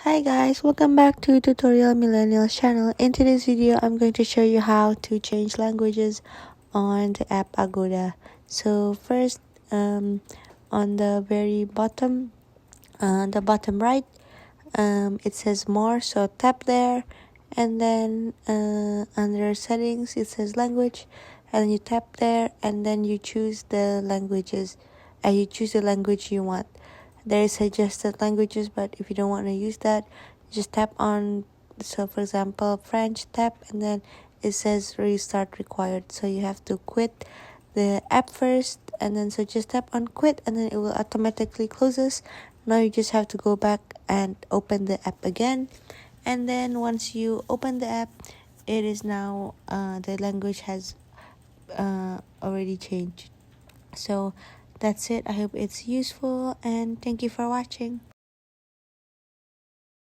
Hi guys, welcome back to Tutorial Millennials channel. In today's video, I'm going to show you how to change languages on the app Agoda. So first, on the very bottom, the bottom right, it says more. So tap there, and then under settings, it says language, and then you tap there, and then you choose the languages, and you choose the language you want. There is suggested languages, but if you don't want to use that, just tap on. So for example, French, tap, and then it says restart required. So you have to quit the app first, and then so just tap on quit, and then it will automatically closes. Now you just have to go back and open the app again, and then once you open the app, it is now the language has already changed. So that's it. I hope it's useful, and thank you for watching.